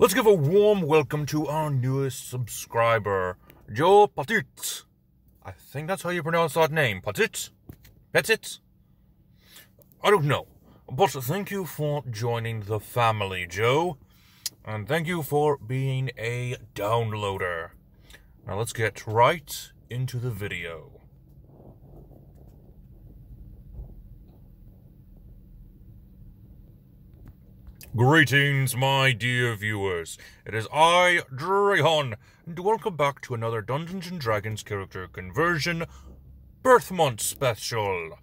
Let's give a warm welcome to our newest subscriber, Joe Petit. I think that's how you pronounce that name. Petit? Petit? I don't know. But thank you for joining the family, Joe. And thank you for being a downloader. Now let's get right into the video. Greetings, my dear viewers. It is I, Drayhon, and welcome back to another Dungeons & Dragons character conversion Birth Month special.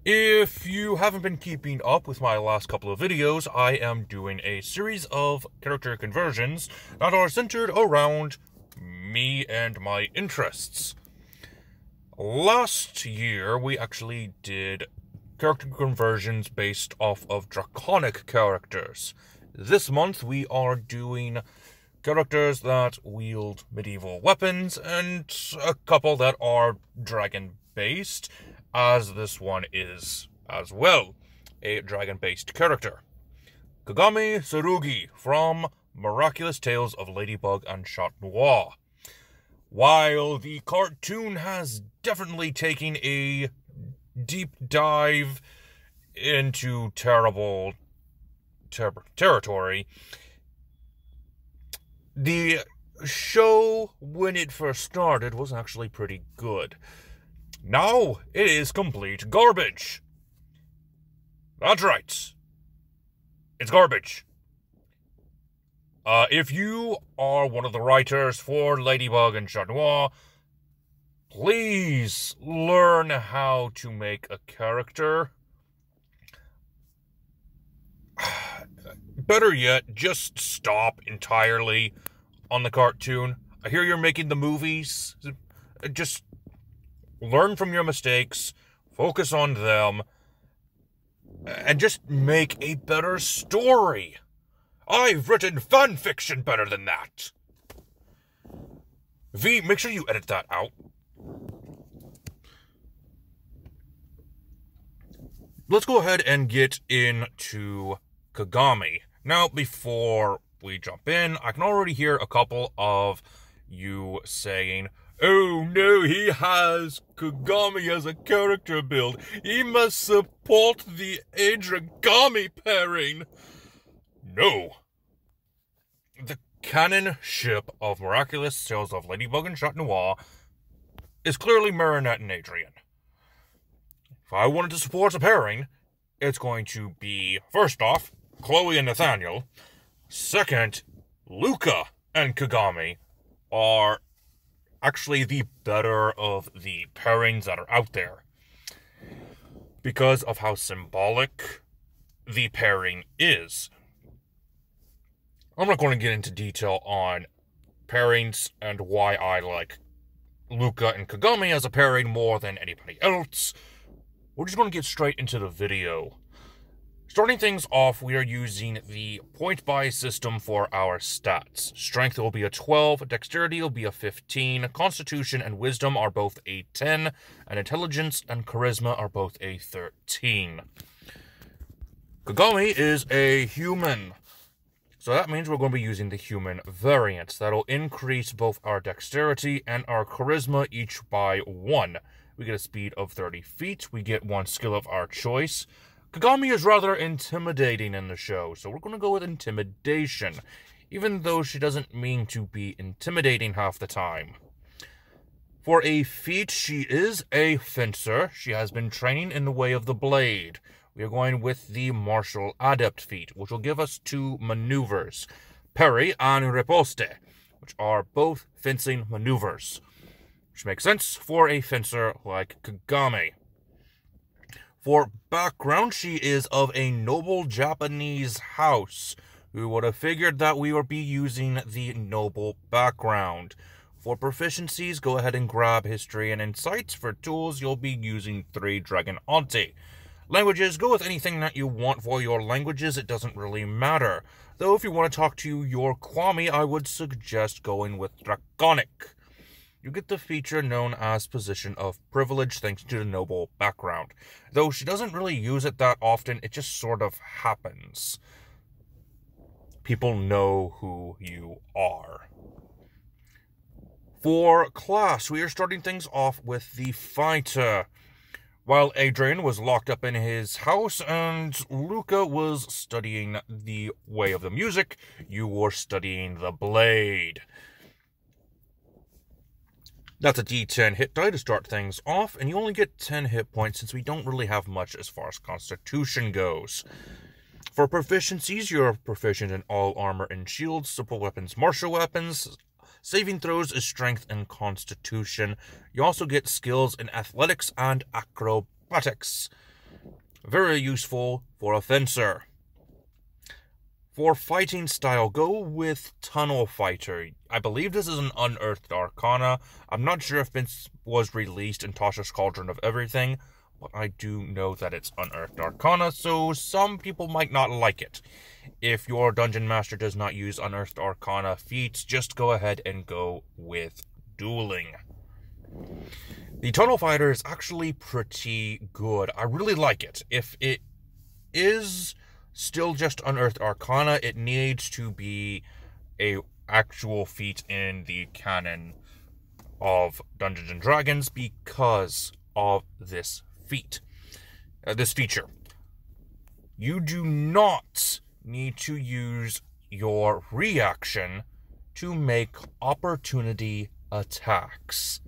If you haven't been keeping up with my last couple of videos, I am doing a series of character conversions that are centered around me and my interests. Last year, we actually did character conversions based off of draconic characters. This month we are doing characters that wield medieval weapons and a couple that are dragon based, as this one is as well a dragon based character. Kagami Tsurugi from Miraculous Tales of Ladybug and Noir. While the cartoon has definitely taken a deep dive into terrible territory, the show, when it first started, was actually pretty good. Now, it is complete garbage. That's right. It's garbage. If you are one of the writers for Ladybug and Noir, please learn how to make a character. Better yet, just stop entirely on the cartoon. I hear you're making the movies. Just learn from your mistakes, focus on them, and just make a better story. I've written fan fiction better than that. V, make sure you edit that out. Let's go ahead and get into Kagami. Now, before we jump in, I can already hear a couple of you saying, "Oh no, he has Kagami as a character build. He must support the Kagami pairing." No. The canon ship of Miraculous Tales of Ladybug and Noir is clearly Marinette and Adrian. If I wanted to support a pairing, it's going to be, first off, Chloe and Nathaniel. Second, Luca and Kagami are actually the better of the pairings that are out there, because of how symbolic the pairing is. I'm not going to get into detail on pairings and why I like Luca and Kagami as a pairing more than anybody else. We're just going to get straight into the video. Starting things off, we are using the point-buy system for our stats. Strength will be a 12, Dexterity will be a 15, Constitution and Wisdom are both a 10, and Intelligence and Charisma are both a 13. Kagami is a human, so that means we're going to be using the human variant. That'll increase both our Dexterity and our Charisma each by 1. We get a speed of 30 feet. We get 1 skill of our choice. Kagami is rather intimidating in the show, so we're going to go with Intimidation, even though she doesn't mean to be intimidating half the time. For a feat, she is a fencer. She has been training in the way of the blade. We are going with the Martial Adept feat, which will give us 2 maneuvers, Parry and Riposte, which are both fencing maneuvers, which makes sense for a fencer like Kagami. For background, she is of a noble Japanese house. Who would have figured that we would be using the noble background? For proficiencies, go ahead and grab History and Insights. For tools, you'll be using 3 Dragon Auntie. Languages, go with anything that you want for your languages. It doesn't really matter. Though if you want to talk to your Kwami, I would suggest going with Draconic. You get the feature known as Position of Privilege thanks to the noble background. Though she doesn't really use it that often, it just sort of happens. people know who you are. For class, we are starting things off with the fighter. While Adrian was locked up in his house and Luca was studying the way of the music, you were studying the blade. That's a D10 hit die to start things off, and you only get 10 hit points since we don't really have much as far as Constitution goes. For proficiencies, you're proficient in all armor and shields, simple weapons, martial weapons. Saving throws is strength and constitution. You also get skills in athletics and acrobatics. Very useful for a fencer. For fighting style, go with Tunnel Fighter. I believe this is an unearthed arcana. I'm not sure if it was released in Tasha's Cauldron of Everything, but I do know that it's unearthed arcana, so some people might not like it. If your dungeon master does not use unearthed arcana feats, just go ahead and go with dueling. The Tunnel Fighter is actually pretty good. I really like it. If it is still just unearthed arcana, it needs to be a actual feat in the canon of Dungeons and Dragons because of this feature. You do not need to use your reaction to make opportunity attacks.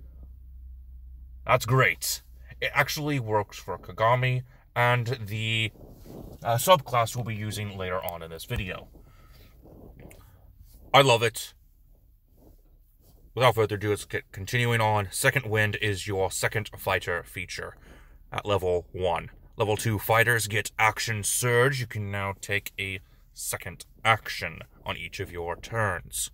That's great. It actually works for Kagami and the subclass we'll be using later on in this video. I love it. Without further ado, let's get continuing on. Second Wind is your second fighter feature at level 1. Level 2 fighters get Action Surge. You can now take a second action on each of your turns.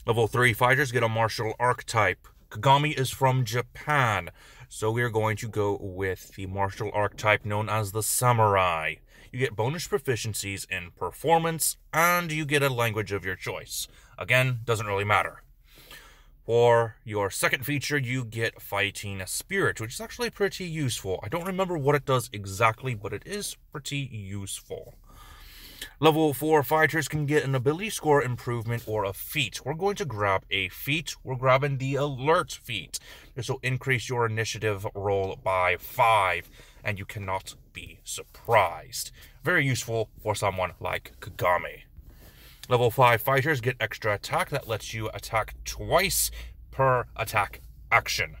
Level 3 fighters get a martial archetype. Kagami is from Japan, so we're going to go with the martial archetype known as the Samurai. You get bonus proficiencies in performance, and you get a language of your choice. Again, doesn't really matter. For your second feature, you get Fighting Spirit, which is actually pretty useful. I don't remember what it does exactly, but it is pretty useful. Level 4 fighters can get an ability score improvement or a feat. We're going to grab a feat. We're grabbing the Alert feat. This will increase your initiative roll by 5, and you cannot be surprised. Very useful for someone like Kagami. Level 5 fighters get extra attack that lets you attack twice per attack action.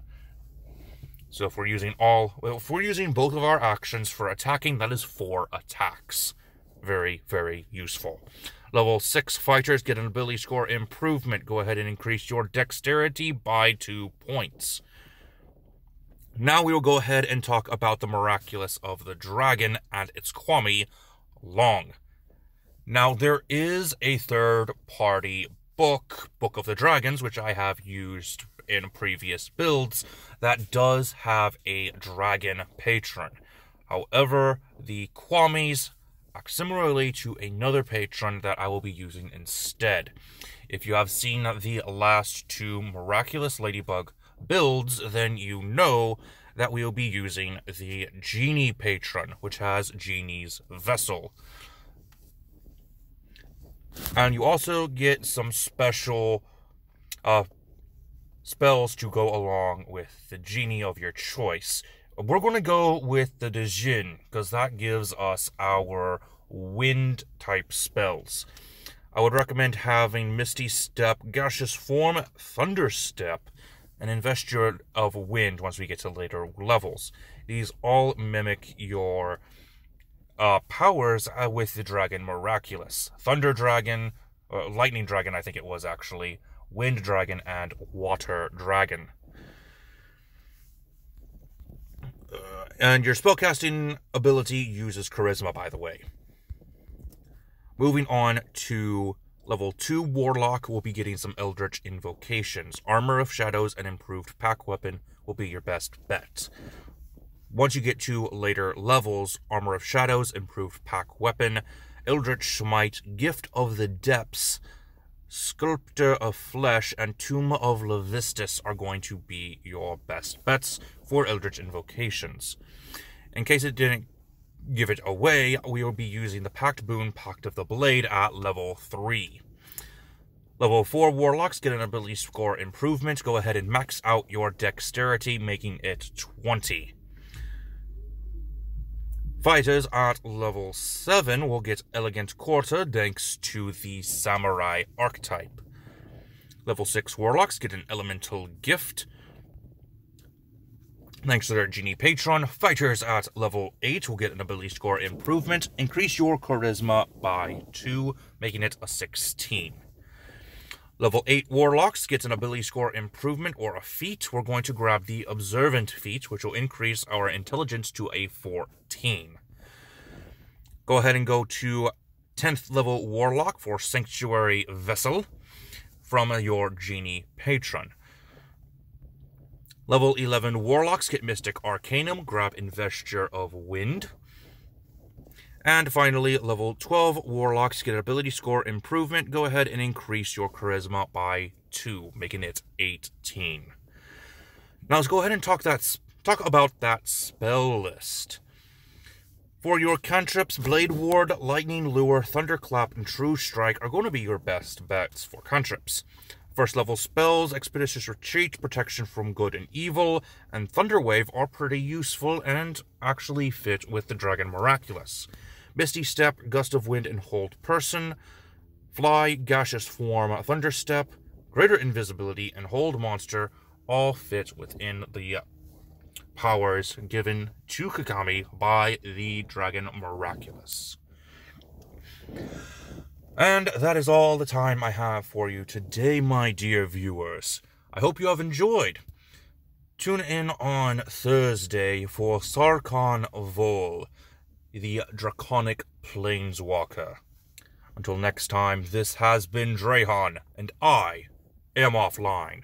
So if we're using both of our actions for attacking, that is 4 attacks. Very, very useful. Level 6 fighters get an ability score improvement. Go ahead and increase your dexterity by 2 points. Now we will go ahead and talk about the Miraculous of the Dragon and its Kwami, Long. Now there is a third-party book of the Dragons, which I have used in previous builds, that does have a dragon patron. However, the Kwamis act similarly to another patron that I will be using instead. If you have seen the last 2 Miraculous Ladybug builds, then you know that we will be using the Genie patron, which has Genie's Vessel. And you also get some special spells to go along with the Genie of your choice. We're going to go with the Dejin, because that gives us our wind-type spells. I would recommend having Misty Step, Gaseous Form, Thunder Step, and Investure of Wind once we get to later levels. These all mimic your powers with the Dragon Miraculous. Thunder Dragon, Lightning Dragon I think it was actually, Wind Dragon, and Water Dragon. And your spellcasting ability uses Charisma, by the way. Moving on to level 2 Warlock, we'll be getting some Eldritch Invocations. Armor of Shadows and Improved Pack Weapon will be your best bet. Once you get to later levels, Armor of Shadows, Improved Pack Weapon, Eldritch Smite, Gift of the Depths, Sculptor of Flesh, and Tomb of Levistus are going to be your best bets for Eldritch Invocations. In case it didn't give it away, we will be using the Pact Boon, Pact of the Blade at level 3. Level 4 Warlocks get an ability score improvement. Go ahead and max out your Dexterity, making it 20. Fighters at level 7 will get Elegant Quarter thanks to the Samurai archetype. Level 6 Warlocks get an Elemental Gift thanks to their Genie Patron. Fighters at level 8 will get an ability score improvement. Increase your Charisma by 2, making it a 16. Level 8 Warlocks get an ability score improvement or a feat. We're going to grab the Observant feat, which will increase our intelligence to a 14. Go ahead and go to 10th level Warlock for Sanctuary Vessel from your Genie Patron. Level 11 Warlocks get Mystic Arcanum, grab Investure of Wind. And finally, level 12 Warlocks get an ability score improvement. Go ahead and increase your Charisma by 2, making it 18. Now let's go ahead and talk about that spell list. For your cantrips, Blade Ward, Lightning Lure, Thunderclap, and True Strike are going to be your best bets for cantrips. First level spells, Expeditious Retreat, Protection from Good and Evil, and Thunder Wave are pretty useful and actually fit with the Dragon Miraculous. Misty Step, Gust of Wind, and Hold Person, Fly, Gaseous Form, Thunderstep, Greater Invisibility, and Hold Monster all fit within the powers given to Kagami by the Dragon Miraculous. And that is all the time I have for you today, my dear viewers. I hope you have enjoyed. Tune in on Thursday for Sarkhan Vol, the Draconic Planeswalker. Until next time, this has been Drehan, and I am offline.